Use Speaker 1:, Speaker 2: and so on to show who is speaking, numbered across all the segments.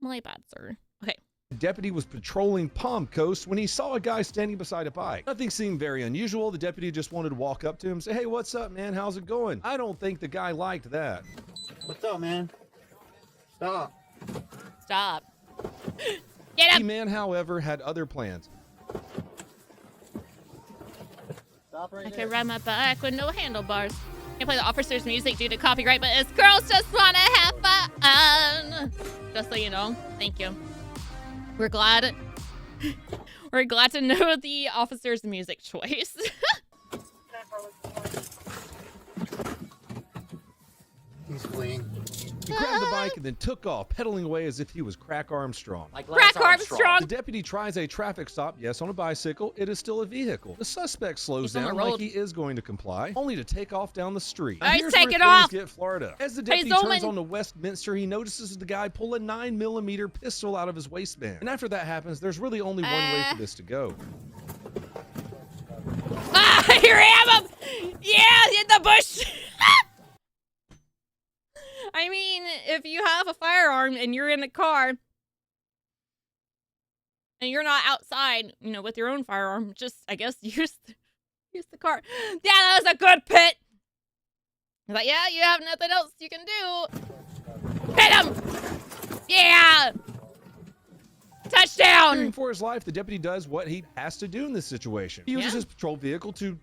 Speaker 1: My bad, sir. Okay.
Speaker 2: The deputy was patrolling Palm Coast when he saw a guy standing beside a bike. Nothing seemed very unusual. The deputy just wanted to walk up to him and say, "Hey, what's up, man? How's it going?" I don't think the guy liked that.
Speaker 3: What's up, man? Stop.
Speaker 1: Stop. Get up.
Speaker 2: The man, however, had other plans.
Speaker 3: Stop right
Speaker 1: I
Speaker 3: there.
Speaker 1: can ride my bike with no handlebars. Can't play the officer's music due to copyright, but us girls just wanna have fun. Just so you know. Thank you. We're glad. We're glad to know the officer's music choice.
Speaker 3: He's fleeing.
Speaker 2: He grabbed the bike and then took off, pedaling away as if he was Crack Armstrong.
Speaker 4: Like
Speaker 1: Crack Armstrong.
Speaker 2: The deputy tries a traffic stop, yes, on a bicycle. It is still a vehicle. The suspect slows
Speaker 1: He's on the
Speaker 2: down like
Speaker 1: road.
Speaker 2: he is going to comply, only to take off down the street.
Speaker 1: Oh, he's
Speaker 2: here's where
Speaker 1: taking
Speaker 2: things
Speaker 1: off.
Speaker 2: get Florida. As the
Speaker 1: He's
Speaker 2: deputy turns
Speaker 1: zooming.
Speaker 2: onto Westminster, he notices the guy pull a 9mm pistol out of his waistband. And after that happens, there's really only one way for this to go.
Speaker 1: Ah, you ram him! Yeah, in the bush! I mean, if you have a firearm and you're in the car and you're not outside, you know, with your own firearm, just, I guess, use the car. Yeah, that was a good pit! But yeah, you have nothing else you can do. Hit him! Yeah! Touchdown!
Speaker 2: Fearing for his life, the deputy does what he has to do in this situation. He uses his patrol vehicle to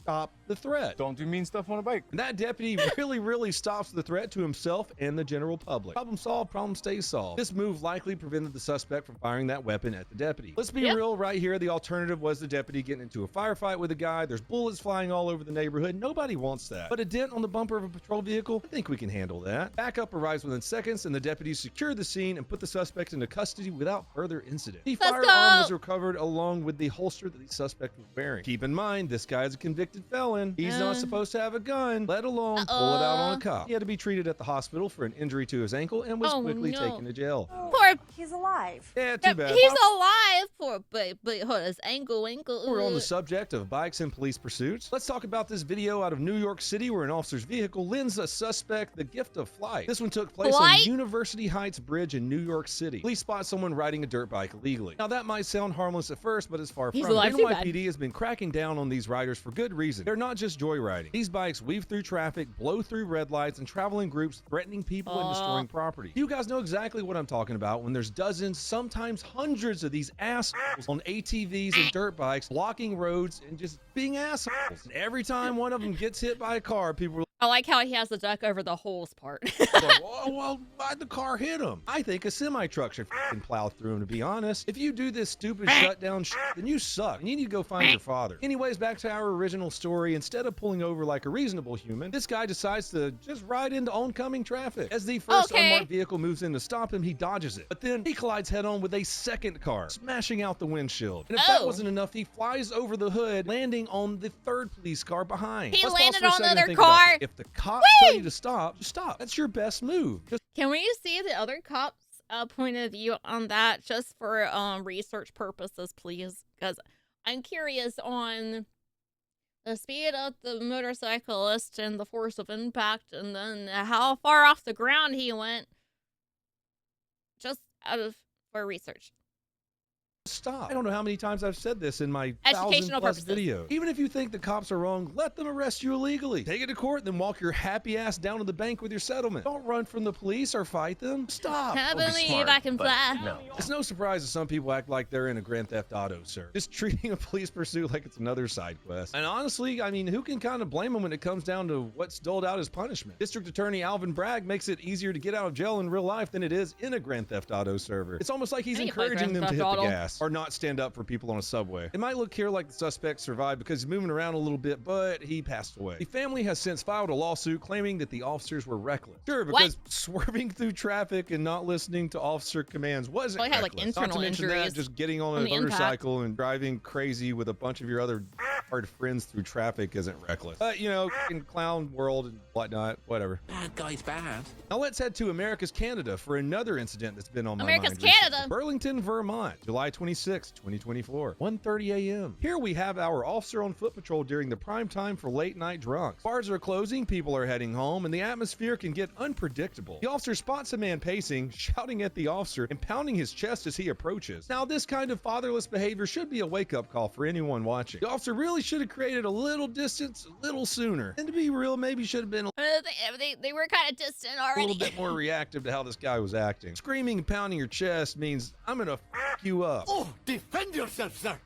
Speaker 2: stop the threat.
Speaker 5: Don't do mean stuff on a bike.
Speaker 2: And that deputy really stops the threat to himself and the general public. Problem solved, problem stays solved. This move likely prevented the suspect from firing that weapon at the deputy. Let's be real right here. The alternative was the deputy getting into a firefight with a guy. There's bullets flying all over the neighborhood. Nobody wants that. But a dent on the bumper of a patrol vehicle, I think we can handle that. Backup arrives within seconds, and the deputies secure the scene and put the suspect into custody without further incident. The firearm was recovered along with the holster that the suspect was wearing. Keep in mind, this guy is a convicted felon. He's not supposed to have a gun, let alone pull it out on a cop. He had to be treated at the hospital for an injury to his ankle and was quickly taken to jail.
Speaker 1: Poor,
Speaker 6: He's alive.
Speaker 2: Yeah, too bad.
Speaker 1: he's alive, poor, but hold his ankle.
Speaker 2: We're on the subject of bikes and police pursuits. Let's talk about this video out of New York City where an officer's vehicle lends a suspect the gift of flight. This one took place on University Heights Bridge in New York City. Police spot someone riding a dirt bike illegally. Now that might sound harmless at first, but it's far from it. NYPD has been cracking down on these riders for good reason. They're not just joyriding. These bikes weave through traffic, blow through red lights, and travel in groups, threatening people and destroying property. You guys know exactly what I'm talking about when there's dozens, sometimes hundreds of these assholes on ATVs and dirt bikes blocking roads and just being assholes. And every time one of them gets hit by a car, people are
Speaker 1: I like how he has the duck over the holes part.
Speaker 2: like, oh, well, why'd the car hit him? I think a semi-truck should f***ing plow through him, to be honest. If you do this stupid shutdown shit, then you suck, and you need to go find your father. Anyways, back to our original story. Instead of pulling over like a reasonable human, this guy decides to just ride into oncoming traffic. As the first unmarked vehicle moves in to stop him, he dodges it. But then he collides head-on with a second car, smashing out the windshield. And if that wasn't enough, he flies over the hood, landing on the third police car behind.
Speaker 1: He
Speaker 2: Let's
Speaker 1: landed
Speaker 2: pause for a
Speaker 1: on the
Speaker 2: second and
Speaker 1: other
Speaker 2: think about
Speaker 1: car.
Speaker 2: it. If the cops tell you to stop, just stop. That's your best move. Just
Speaker 1: Can we see the other cop's point of view on that, just for research purposes, please? Because I'm curious on the speed of the motorcyclist and the force of impact, and then how far off the ground he went. Just for research.
Speaker 2: stop. I don't know how many times I've said this in my
Speaker 1: Educational
Speaker 2: 1,000+
Speaker 1: purposes.
Speaker 2: videos. Even if you think the cops are wrong, let them arrest you illegally. Take it to court, then walk your happy ass down to the bank with your settlement. Don't run from the police or fight them. Stop.
Speaker 1: I believe I can fly.
Speaker 4: No.
Speaker 2: It's no surprise that some people act like they're in a Grand Theft Auto, sir. Just treating a police pursuit like it's another side quest. And honestly, I mean, who can kind of blame them when it comes down to what's doled out as punishment? District Attorney Alvin Bragg makes it easier to get out of jail in real life than it is in a Grand Theft Auto server. It's almost like he's
Speaker 1: I need to play
Speaker 2: encouraging them to
Speaker 1: Grand
Speaker 2: hit
Speaker 1: Theft
Speaker 2: the
Speaker 1: Auto.
Speaker 2: gas or not stand up for people on a subway. It might look here like the suspect survived because he's moving around a little bit, but he passed away. The family has since filed a lawsuit claiming that the officers were reckless. Sure, because swerving through traffic and not listening to officer commands wasn't
Speaker 1: Well, he had, like,
Speaker 2: reckless. Not to
Speaker 1: internal
Speaker 2: mention
Speaker 1: injuries
Speaker 2: that, just getting on
Speaker 1: from
Speaker 2: a
Speaker 1: the impact.
Speaker 2: motorcycle and driving crazy with a bunch of your other hard friends through traffic isn't reckless. But, you know, in clown world and whatnot, whatever.
Speaker 4: Bad guy's bad.
Speaker 2: Now let's head to America's Canada for another incident that's been on my
Speaker 1: America's
Speaker 2: mind recently.
Speaker 1: Canada.
Speaker 2: Burlington, Vermont, July 26, 2024, 1:30 a.m. Here we have our officer on foot patrol during the prime time for late night drunks. Bars are closing, people are heading home, and the atmosphere can get unpredictable. The officer spots a man pacing, shouting at the officer and pounding his chest as he approaches. Now, this kind of fatherless behavior should be a wake-up call for anyone watching. The officer really should have created a little distance a little sooner. And to be real, maybe should have been
Speaker 1: They were kind of distant already.
Speaker 2: a little bit more reactive to how this guy was acting. Screaming and pounding your chest means I'm gonna f you up.
Speaker 3: Oh, defend yourself, sir.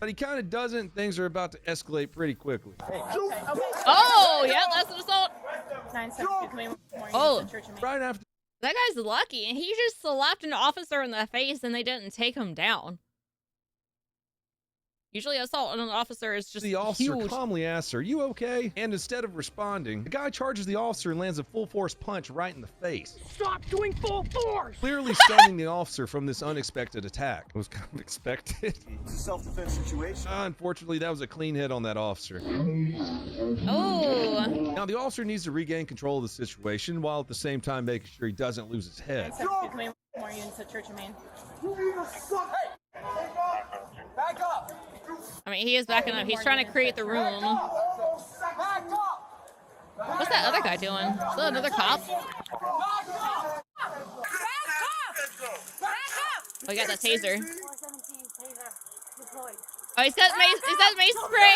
Speaker 2: But he kind of doesn't. Things are about to escalate pretty quickly.
Speaker 1: Oh, yeah, that's an assault.
Speaker 4: 972
Speaker 1: Oh,
Speaker 2: Right after
Speaker 1: that guy's lucky. And he just slapped an officer in the face and they didn't take him down. Usually assault on an officer is just
Speaker 2: the officer
Speaker 1: huge.
Speaker 2: calmly asks, "Are you okay?" And instead of responding, the guy charges the officer and lands a full force punch right in the face.
Speaker 4: Stop doing full force!
Speaker 2: Clearly stunning the officer from this unexpected attack. It was kind of expected.
Speaker 5: It's a self-defense situation.
Speaker 2: Unfortunately, that was a clean hit on that officer.
Speaker 1: Oh.
Speaker 2: Now, the officer needs to regain control of the situation while at the same time making sure he doesn't lose his head.
Speaker 4: 972 more units at Church of Maine.
Speaker 5: Back up!
Speaker 1: I mean, he is backing up. He's trying to create the room.
Speaker 5: Back up!
Speaker 1: What's that other guy doing? Is that another cop? Oh, he got that taser.
Speaker 4: 417 taser deployed.
Speaker 1: Oh, he says mace spray.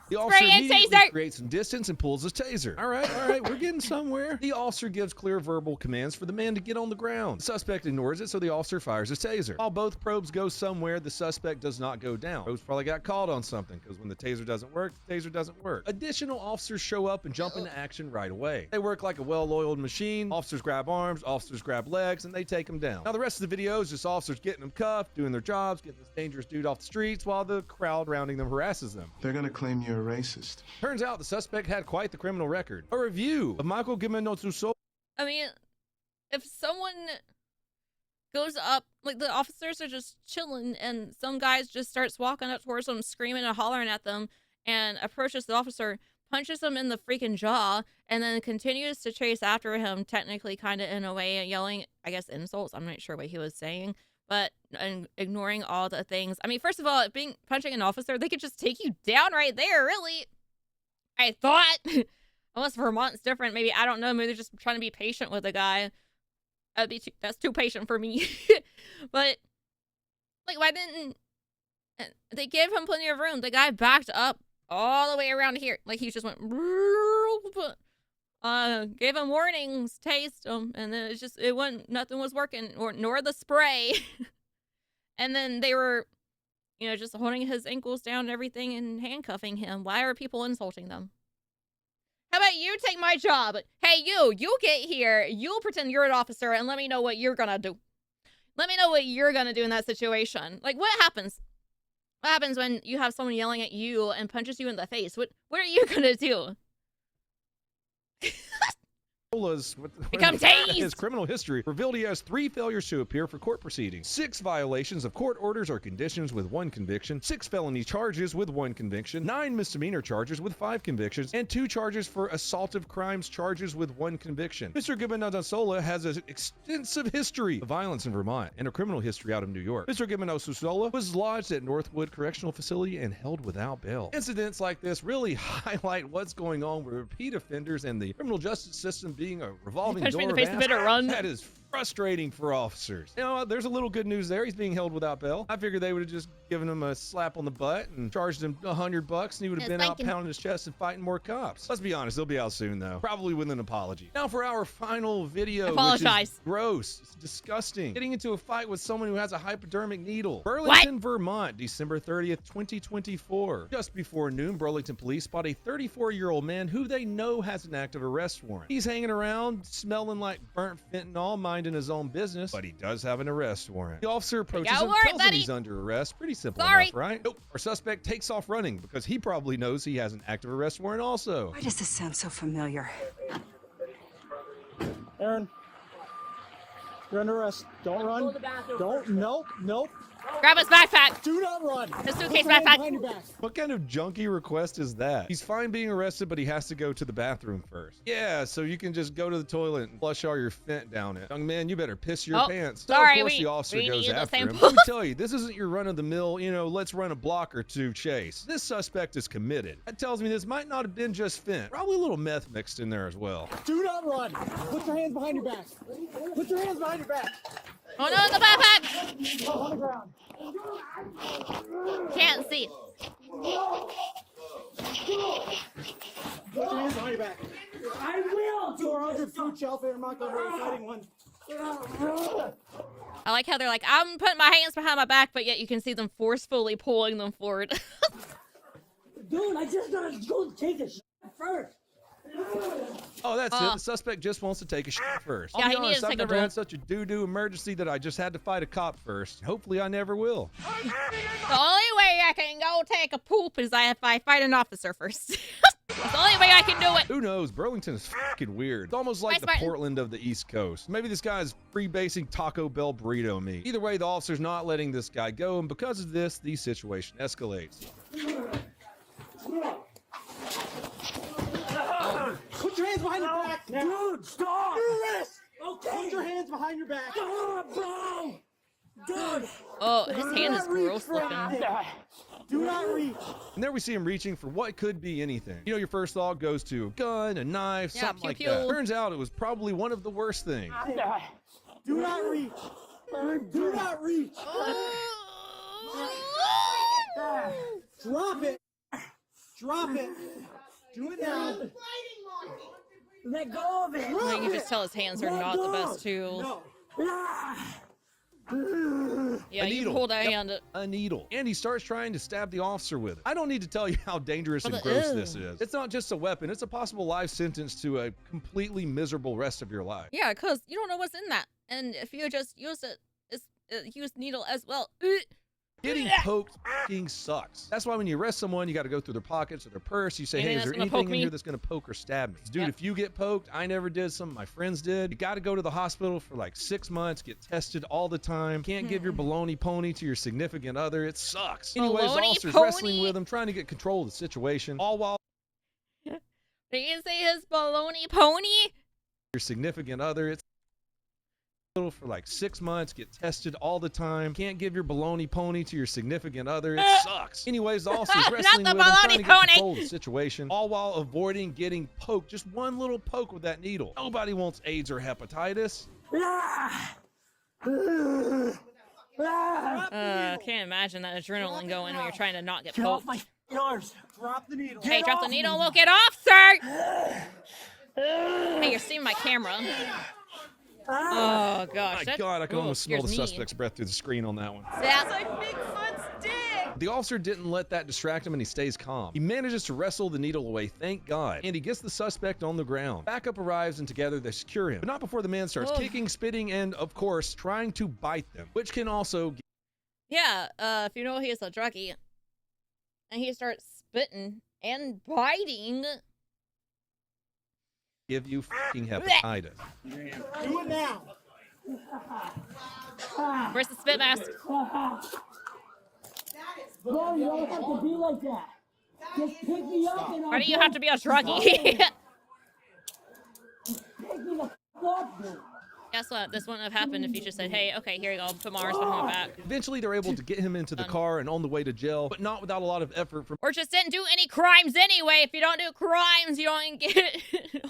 Speaker 2: The officer
Speaker 1: Spray and
Speaker 2: immediately
Speaker 1: taser.
Speaker 2: creates some distance and pulls his taser. All right, we're getting somewhere. The officer gives clear verbal commands for the man to get on the ground. The suspect ignores it, so the officer fires his taser. While both probes go somewhere, the suspect does not go down. Probes probably got called on something, because when the taser doesn't work, the taser doesn't work. Additional officers show up and jump into action right away. They work like a well-oiled machine. Officers grab arms, officers grab legs, and they take them down. Now, the rest of the video is just officers getting them cuffed, doing their jobs, getting this dangerous dude off the streets, while the crowd surrounding them harasses them.
Speaker 6: They're gonna claim you're a racist.
Speaker 2: Turns out the suspect had quite the criminal record. A review of Michael Gimenotsuso.
Speaker 1: I mean, if someone goes up, like the officers are just chilling and some guys just starts walking up towards them, screaming and hollering at them, and approaches the officer, punches him in the freaking jaw, and then continues to chase after him, technically kind of in a way, yelling, I guess, insults. I'm not sure what he was saying, but and ignoring all the things. I mean, first of all, punching an officer, they could just take you down right there, really. I thought. Unless Vermont's different, maybe, I don't know, maybe they're just trying to be patient with the guy. That's too patient for me. But, like, why didn't they give him plenty of room? The guy backed up all the way around here. Like, he just went, gave him warnings, tased him, and then nothing was working, nor the spray. And then they were, just holding his ankles down and everything and handcuffing him. Why are people insulting them? How about you take my job? Hey, you get here. You'll pretend you're an officer and let me know what you're gonna do. Let me know what you're gonna do in that situation. Like, what happens? What happens when you have someone yelling at you and punches you in the face? What are you gonna do? Become tased.
Speaker 2: His criminal history revealed he has 3 failures to appear for court proceedings, 6 violations of court orders or conditions with 1 conviction, 6 felony charges with 1 conviction, 9 misdemeanor charges with 5 convictions, and 2 charges for assaultive crimes charges with 1 conviction. Mr. Gimenotsuso has an extensive history of violence in Vermont and a criminal history out of New York. Mr. Gimenotsuso was lodged at Northwood Correctional Facility and held without bail. Incidents like this really highlight what's going on with repeat offenders and the criminal justice system being a revolving door of assholes. That is frustrating for officers. There's a little good news there. He's being held without bail. I figured they would have just given him a slap on the butt and charged him $100 and he would have been out pounding his chest and fighting more cops. Let's be honest, they'll be out soon though. Probably with an apology. Now for our final video.
Speaker 1: Apologize.
Speaker 2: Which is gross. It's disgusting. Getting into a fight with someone who has a hypodermic needle. Burlington, Vermont, December 30th, 2024. Just before noon, Burlington police spot a 34-year-old man who they know has an active arrest warrant. He's hanging around smelling like burnt fentanyl, minding his own business, but he does have an arrest warrant. The officer approaches him, tells him he's under arrest. Pretty simple enough, right? Nope. Our suspect takes off running because he probably knows he has an active arrest warrant also.
Speaker 7: Why does this sound so familiar?
Speaker 5: Aaron, you're under arrest. Don't run. Don't. Nope.
Speaker 1: Grab his backpack.
Speaker 3: Do not run.
Speaker 1: His suitcase
Speaker 3: Put your hands
Speaker 1: backpack.
Speaker 3: behind your back.
Speaker 2: What kind of junky request is that? He's fine being arrested, but he has to go to the bathroom first. Yeah, so you can just go to the toilet and flush all your fent down it. Young man, you better piss your pants. So
Speaker 1: sorry,
Speaker 2: of course the officer goes after him. Let me tell you, this isn't your run-of-the-mill, let's run a block or two chase. This suspect is committed. That tells me this might not have been just fent. Probably a little meth mixed in there as well.
Speaker 3: Do not run. Put your hands behind your back. Put your hands behind your back.
Speaker 1: Oh no, the backpack!
Speaker 3: On the ground.
Speaker 1: Can't see.
Speaker 3: Put your hands behind your back. I will. 400 food shelf here. I'm not going to be fighting one.
Speaker 1: I like how they're like, I'm putting my hands behind my back, but yet you can see them forcefully pulling them forward.
Speaker 3: Dude, I just gotta go take a shit first.
Speaker 2: Oh, that's it. The suspect just wants to take a shit first.
Speaker 1: Yeah,
Speaker 2: I'll be
Speaker 1: he needs
Speaker 2: honest,
Speaker 1: to
Speaker 2: I've
Speaker 1: take a
Speaker 2: never had
Speaker 1: dump.
Speaker 2: such a doo-doo emergency that I just had to fight a cop first. Hopefully I never will.
Speaker 1: The only way I can go take a poop is if I fight an officer first. That's the only way I can do it.
Speaker 2: Who knows? Burlington is fucking weird. It's almost like
Speaker 1: Nice
Speaker 2: the
Speaker 1: button.
Speaker 2: Portland of the East Coast. Maybe this guy's freebasing Taco Bell burrito meat. Either way, the officer's not letting this guy go, and because of this, the situation escalates.
Speaker 3: Put your hands behind your back. Dude, stop. Do this. Okay. Put your hands behind your back. Bro. Dude.
Speaker 1: Oh, his hand is gross looking.
Speaker 3: Do not reach.
Speaker 2: And there we see him reaching for what could be anything. Your first thought goes to a gun, a knife,
Speaker 1: Yeah,
Speaker 2: something like
Speaker 1: pew
Speaker 2: that.
Speaker 1: pew.
Speaker 2: Turns out it was probably one of the worst things.
Speaker 3: Do not reach. Do not reach. Drop it. Drop it. Do it now. Let go of it.
Speaker 1: Well, you can just tell his hands are not the best too.
Speaker 3: No.
Speaker 1: Yeah,
Speaker 2: A
Speaker 1: you
Speaker 2: needle.
Speaker 1: hold that
Speaker 2: Yep,
Speaker 1: hand.
Speaker 2: a needle. And he starts trying to stab the officer with it. I don't need to tell you how dangerous and
Speaker 1: But
Speaker 2: gross
Speaker 1: ew.
Speaker 2: this is. It's not just a weapon. It's a possible life sentence to a completely miserable rest of your life.
Speaker 1: Yeah, because you don't know what's in that. And if you just use it, use needle as well.
Speaker 2: Getting poked fucking sucks. That's why when you arrest someone, you got to go through their pockets or their purse. You say,
Speaker 1: Anything
Speaker 2: hey, is
Speaker 1: that's
Speaker 2: there
Speaker 1: gonna poke
Speaker 2: anything in
Speaker 1: me?
Speaker 2: here that's going to poke or stab me? Dude,
Speaker 1: Yep.
Speaker 2: if you get poked, I never did. Some of my friends did. You got to go to the hospital for like 6 months, get tested all the time. Can't give your baloney pony to your significant other. It sucks. Anyways, the
Speaker 1: Baloney
Speaker 2: officer's
Speaker 1: pony?
Speaker 2: wrestling with him, trying to get control of the situation, all while
Speaker 1: Did you say his baloney pony?
Speaker 2: your significant other. It's for like 6 months, get tested all the time. Can't give your baloney pony to your significant other. It sucks. Anyways, the officer's
Speaker 1: Not
Speaker 2: wrestling
Speaker 1: the
Speaker 2: with him, trying
Speaker 1: baloney
Speaker 2: to get
Speaker 1: pony.
Speaker 2: control of the situation, all while avoiding getting poked. Just one little poke with that needle. Nobody wants AIDS or hepatitis.
Speaker 1: Can't imagine that adrenaline going when you're trying to not get
Speaker 3: Get off
Speaker 1: poked.
Speaker 3: my arms. Drop the needle.
Speaker 1: Hey, drop the needle and we'll get off, sir! Hey, you're seeing my camera. Oh, gosh.
Speaker 2: My God, I can almost smell the
Speaker 1: scares me.
Speaker 2: suspect's breath through the screen on that one.
Speaker 1: That's like Bigfoot's dick!
Speaker 2: The officer didn't let that distract him and he stays calm. He manages to wrestle the needle away, thank God, and he gets the suspect on the ground. Backup arrives and together they secure him, but not before the man starts
Speaker 1: Ugh.
Speaker 2: kicking, spitting, and of course, trying to bite them, which can also
Speaker 1: Yeah, if you know he's a druggie, and he starts spitting and biting.
Speaker 2: give you fucking hepatitis.
Speaker 3: Do it now.
Speaker 1: Where's the spit mask?
Speaker 3: Bro, you don't have to be like that. Just pick me up and I'll
Speaker 1: Why do you have to be a druggie?
Speaker 3: pick me the f up, dude.
Speaker 1: Guess what? This wouldn't have happened if you just said, hey, okay, here you go, put my arms behind my back.
Speaker 2: Eventually, they're able to get him into the car and on the way to jail, but not without a lot of effort from
Speaker 1: Or just didn't do any crimes anyway. If you don't do crimes, you don't get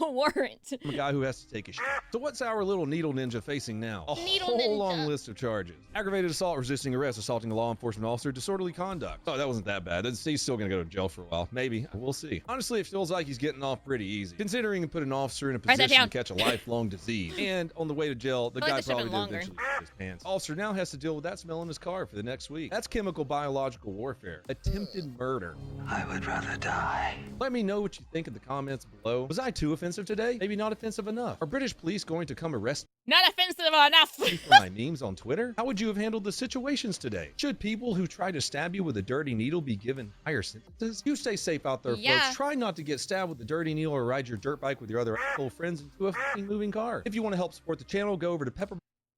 Speaker 1: a warrant.
Speaker 2: a guy who has to take a shit. So what's our little needle ninja facing now? A
Speaker 1: Needle
Speaker 2: whole
Speaker 1: ninja.
Speaker 2: long list of charges. Aggravated assault, resisting arrest, assaulting a law enforcement officer, disorderly conduct. Oh, that wasn't that bad. He's still gonna go to jail for a while. Maybe. We'll see. Honestly, it feels like he's getting off pretty easy, considering he put an officer in a
Speaker 1: Write that
Speaker 2: position
Speaker 1: down.
Speaker 2: to catch a lifelong disease. And on the way to jail, the
Speaker 1: I feel
Speaker 2: guy
Speaker 1: like this should've
Speaker 2: probably
Speaker 1: been
Speaker 2: did
Speaker 1: longer.
Speaker 2: eventually shit his pants. Officer now has to deal with that smell in his car for the next week. That's chemical biological warfare. Attempted murder.
Speaker 7: I would rather die.
Speaker 2: Let me know what you think in the comments below. Was I too offensive today? Maybe not offensive enough. Are British police going to come arrest
Speaker 1: Not offensive enough.
Speaker 2: me for my memes on Twitter? How would you have handled the situations today? Should people who try to stab you with a dirty needle be given higher sentences? You stay safe out there,
Speaker 1: Yeah.
Speaker 2: folks. Try not to get stabbed with a dirty needle or ride your dirt bike with your other asshole friends into a fucking moving car. If you want to help support the channel, go over to Pepper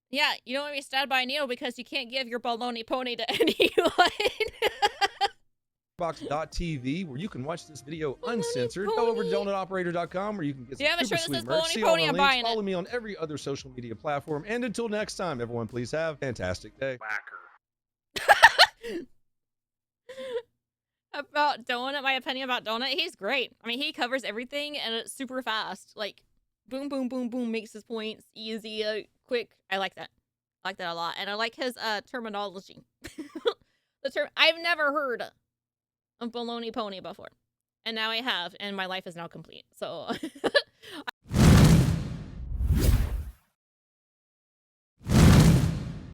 Speaker 1: Yeah, you don't want to be stabbed by a needle because you can't give your baloney pony to anyone.
Speaker 2: Box.tv, where you can watch this video
Speaker 1: Baloney
Speaker 2: uncensored. Go over to
Speaker 1: pony.
Speaker 2: donutoperator.com, where you can get some
Speaker 1: Yeah, but
Speaker 2: super
Speaker 1: sure, this
Speaker 2: sweet
Speaker 1: is
Speaker 2: merch.
Speaker 1: Baloney
Speaker 2: See all
Speaker 1: Pony,
Speaker 2: the
Speaker 1: I'm
Speaker 2: links.
Speaker 1: buying it.
Speaker 2: Follow me on every other social media platform. And until next time, everyone, please have a fantastic day.
Speaker 1: About Donut, my opinion about Donut, he's great. I mean, he covers everything and it's super fast. Like, boom, boom, boom, boom, makes his points easy, quick. I like that. I like that a lot. And I like his terminology. The term I've never heard of baloney pony before. And now I have, and my life is now complete. So